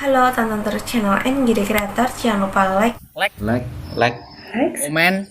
Halo, tonton terus channel NGD Creator. Jangan lupa like, like, komen,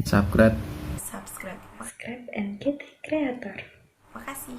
subscribe. subscribe NGD Creator. Makasih.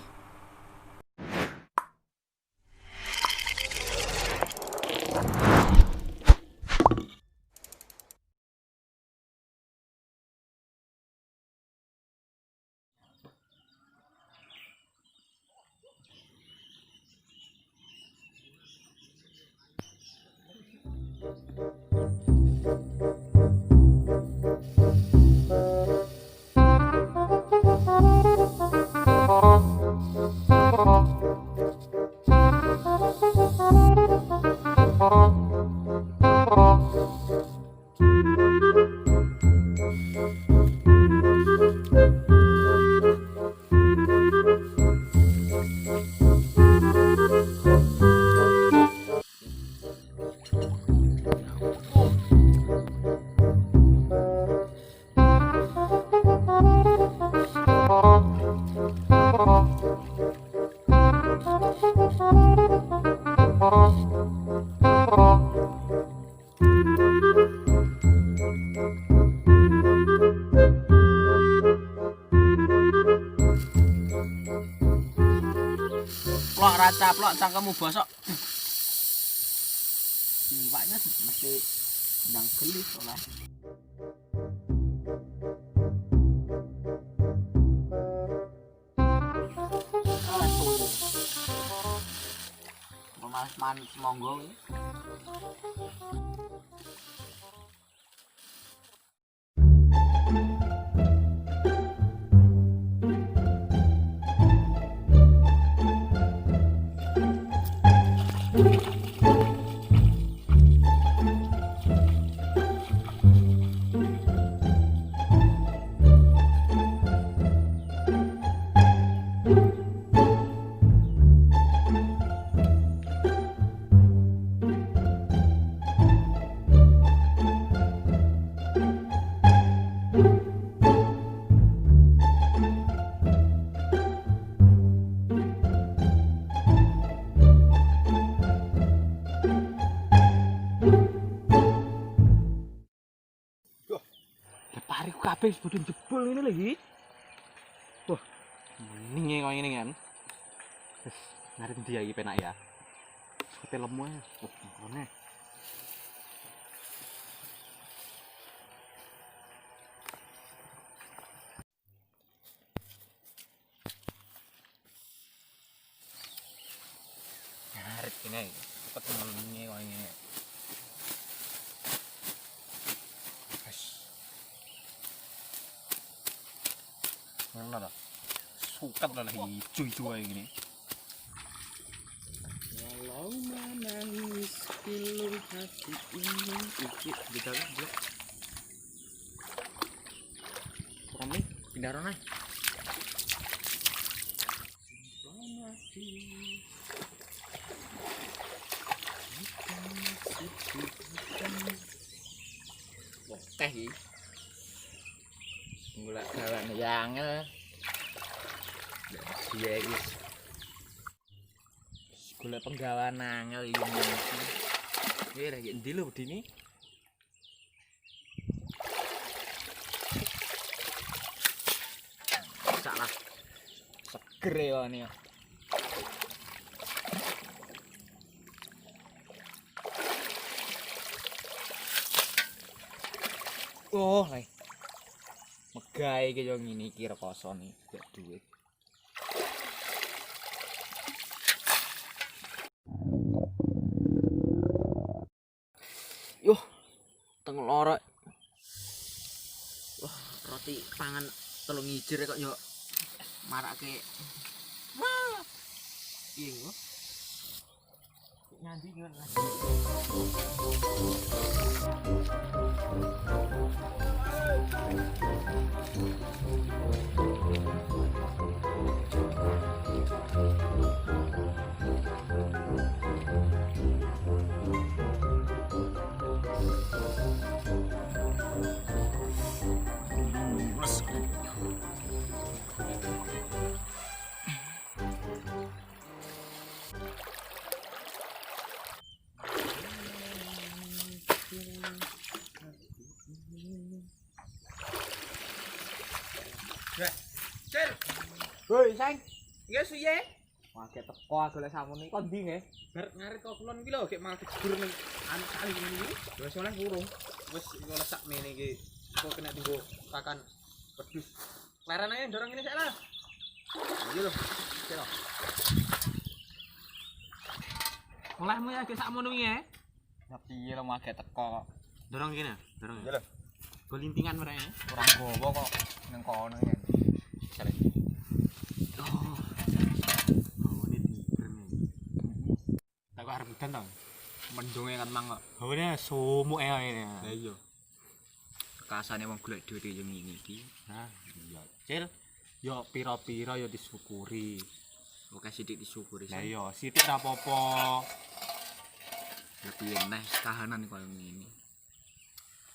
Plok raca plok cangkemmu bosok. Iwaknya mesti ndang geli oleh. Mas man monggo. Pariku kabeh bodho jebol ini lagi. Wah, mending kok ngene kan. Wis ngarep ndi iki penak ya. Hotel lemu ae. Oh, ngene. Ngarep kene. Cepet menenge kok ngene. Mana sukat lah hijau itu kayak gini. Walau menangis pilu hati ini ikut kita blok. Kami pindah orang lain. Teh ini. Gula kawan yang dia guys gula penggawa nangel ini lagi endi lho bedini salah seger ya ini oh lai megai ke yang ini kira kosong nih gak duit yoh teng lorok wah roti pangan telung hijir kok yo marake wah iya kok nyandi gimana Cil. Woi, Sang. Nggih suye. Wah, teko agak sampun iki kon ndi nggih? Ngarit kok kulon iki lho gek malah dijebur ning anu kali ngene iki. Wis oleh burung. Wis iku lesak mene iki. Kok kena tinggo pakan pedus. Leren ae ndorong ngene sik lah. Iki lho. Iki lho. Olehmu ya gek sakmono iki ya. Ya piye lho mage teko kok. Dorong kene, dorong. Iya lho. Golintingan mereka. Kurang gowo kok ning kono iki. Sale. Oh. Oh, ini tiger nih. Tak kok arep udan to. Mendunge kan mang kok. Hawane sumuk ae ini. Lah iya. Kasane wong golek dhuwit yo ngene iki. Nah, iya. Cil, yo pira-pira yo disyukuri. Oke sithik disyukuri. Lah iya, sithik ra apa-apa. Ya piye neh kahanan koyo ngene.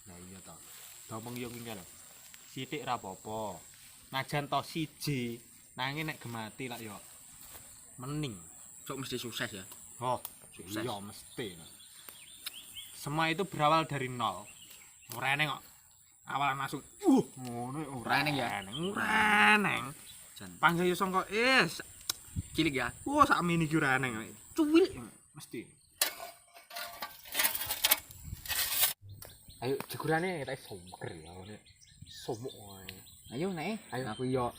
Lah iya to. Domong yo ngene lho. Sithik ra apa-apa. Najan to siji, nanging nek gemati lak yo mening. Sok mesti sukses ya. Oh, Sukses. iya mesti. Semua itu berawal dari nol. Ora eneng kok. Awalan langsung ngono Ora eneng ya? Ora eneng. Jan Panggil yo sangka cilik ya. sak mini ki ora eneng. Cuwil mesti. Ayo jegurane tak somer ya ngene. Sumuk wae. Ayo nek. Ayo. Aku yo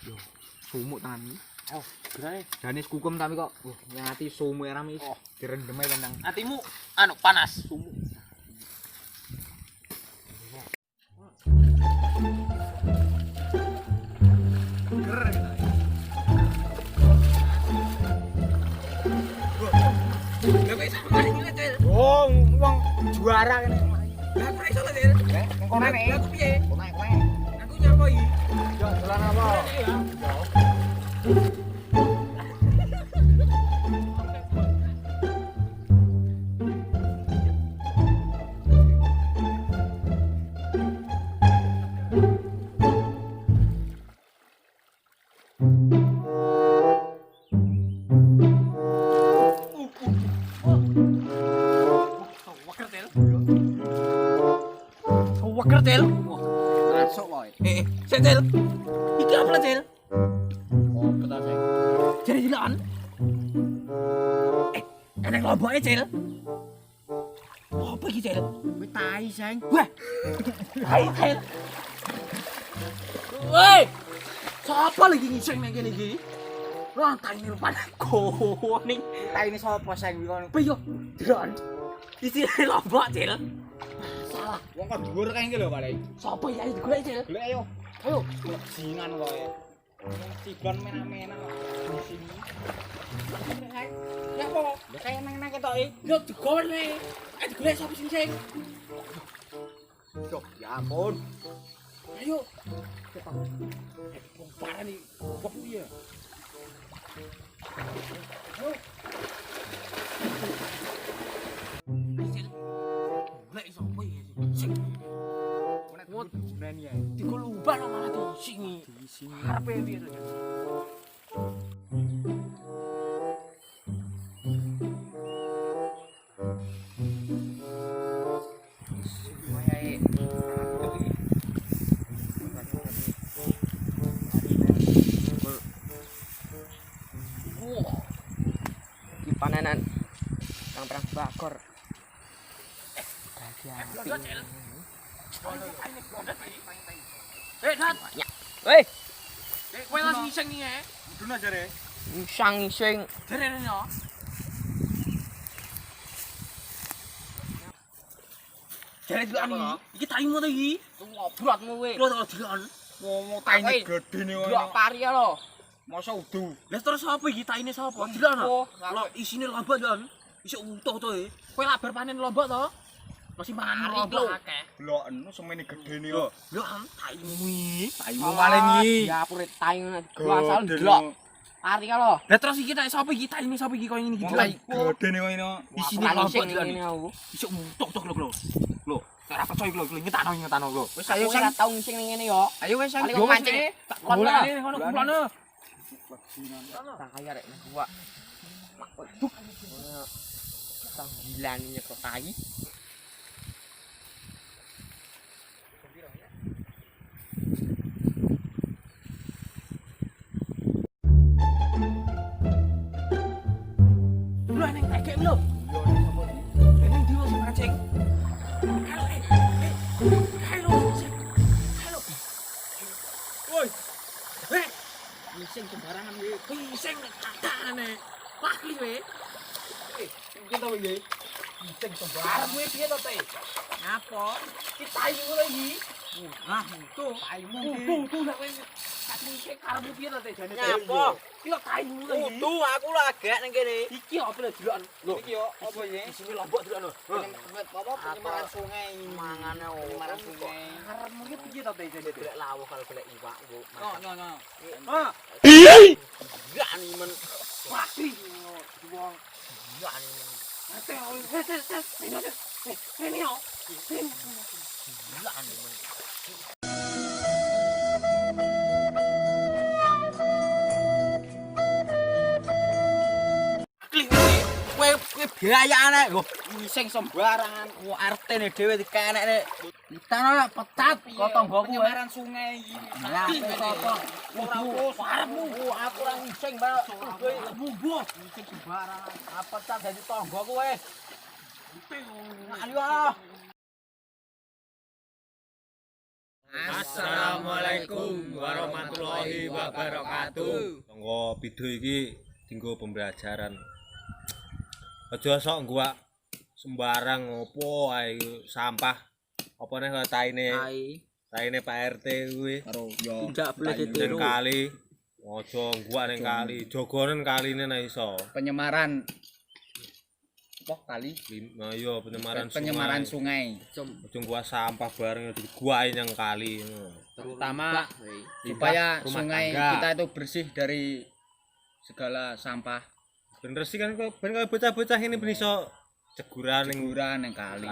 sumuk tangan iki. Ayo, jegurane. Janis kukum tapi kok nyati sumuk rame direndem ae tendang. Atimu anu panas. Sumuk. Oh, wong juara kene. Lah kok iso lho, Dir? Nek kono nek. Aku piye? Kono kowe. Aku nyapa iki? Yo dolan apa? Weker, Til. Masuk kowe. Sik, Til. Iki apa, Til? Oh, betul sing. Jadi dilakan. Enek lomboke, Til. Apa iki, Til? Kuwi tai, Seng. Wah. Hai, Til. Woi. Sapa lagi ngising nang kene iki? Rantai ini rupane kuning. Tai ini sapa, Seng? Kuwi kono. Piye? Dilakan. Isine lombok, Til. Salah. Wong kok dhuwur kae iki lho, Pak. Sapa ya iki golek, Til? Golek ayo. Ayo. Jingan kowe. Ciblon mena-mena kok. Di sini. Ya apa? Ya kayak nang-nang ketoke. Yo digolek. Digolek sapa sing sing? Cok, ya ampun. Ayo. Wong parah nih. Kok piye? Golek sapa iki? Sing. Wot Nani ya. digoluban malah disingi. Karepe piye to? Di panenan yang perang bakor. Nat. Woi, Kowe langsung iseng nih ya. duna jare. Sang sing Jare yo. Jare dilani. Iki taimu to iki. ngobrolmu kowe. Lho to dilan. Ngomong taine gede ne Delok kono. pari lho. Masa udu. Lah terus sapa iki taine sapa? Dilan. Oh, Lho isine lombok dilan. Isih utuh to e. Kowe labar panen lombok to? Masih mangan Mari, lombok Lho. akeh. Lho enu semene gede ne yo. Lho taimu iki. Taimu paling iki. Ya purit tai asal delok. Pari lho. Lah terus iki tak sapa iki taine sapa iki koyo ngene iki Wong dilan. gede ne kono. Isine Pari lombok sing dilan. ngene aku. Isih utuh lho. Lho, ora percaya lho, nyetakno lho. Wis Ayo ayo ora sang. tau ngising ning ngene yo. Ayo wis sang. Paling Yo wis mancing. tak golane ngono kumplane. Tak kaya rek nek gua. Duk. Sang gilan nyekok tai. Lho ning tegek lho. Yo ning sapa iki? Ning diwo sing mancing. Halo. Halo. Woi. Heh. Bising sembarangan kowe. Bising kakane. Pakli kowe. Iki to iki. Bising sembarangan. Arep piye to, Teh? Ngapa? Ki tayu lagi. Ah, tuh, taimu. Tuh nek kowe katenge karepmu piye to, Teh? Jane Nyapa? Ki lho taimu lagi. Kudu aku lagek ning kene. Iki apa lho delokan? Lho, Iki yo apa iki? di sini lombok delokan lho. Apa penyebaran sungai mangane penyebaran sungai. Karepmu ki piye to, Teh? Jane Golek lawuh kalau golek iwak engko. No. Ah, Enggak nih men. pakli. Wong Enggak nih men. Ini yo. Enggak nih men. Kowe biayane lho iseng sembarangan kok artene dhewe dikenekne ditano pecat kok tanggoku penyebaran sungai iki lah sapa ora parepmu aku ora iseng mbak kowe mbuh iseng sembarangan apa cat dadi tanggoku kowe ayo Assalamualaikum warahmatullahi wabarakatuh. Tonggo video iki dienggo pembelajaran. Aja sok ngguak sembarang opo ae sampah. Apa neh kaya taine Pak RT kuwi. karo yo tidak boleh Ning ditiru kali. Aja ngguak ning kali, jogonen kaline nek iso. Penyemaran apa kali? Nah iya Penyemaran sungai. Aja ngguak sampah bareng diguaki nang kali ngono. Terutama Supaya rumah sungai tangga. kita itu bersih dari segala sampah. Bener sih kan kok ben kaya bocah-bocah ini ben iso ceguran ning Kuburan yang kali.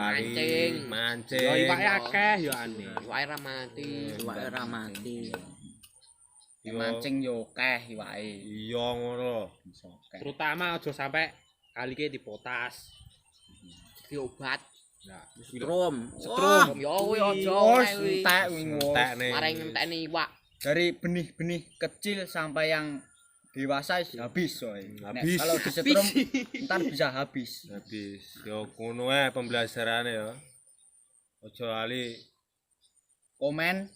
mancing. yo iwake akeh yo ane. iwake ra mati iwake ra mati Yo, Mancing yo akeh iwake. iya ngono. Bisa akeh. Terutama aja sampai kali ki dipotas. diobat Nah, setrum Yo kuwi aja Oh, kuwi. entek wingi. entekne. maring ngenteni iwak Dari benih-benih kecil sampai yang dewasa habis soy. Habis. Kalau disetrum ntar bisa habis. Habis. Yo ngono ae pembelajarane yo. Aja lali Komen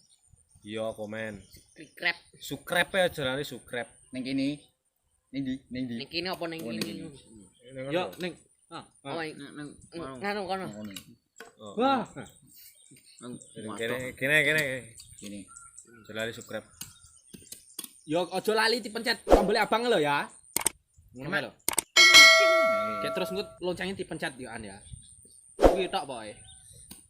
iya komen. krikrep Subscribe ya aja lali subscribe. ning kene. Ning ndi? ning kene apa ning Oh, ning kene Yo ning oh nganu kono Ngono. wah. Kene. Gini. Aja lali subscribe. Yo aja lali dipencet tombol abang lho ya. Ngono lho. Kayak terus ngut loncengnya dipencet yo an ya. Kuwi tok pokoke.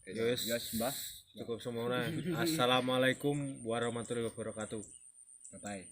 Yes. Yes, Mbah. Cukup semono. Assalamualaikum warahmatullahi wabarakatuh. Bye bye.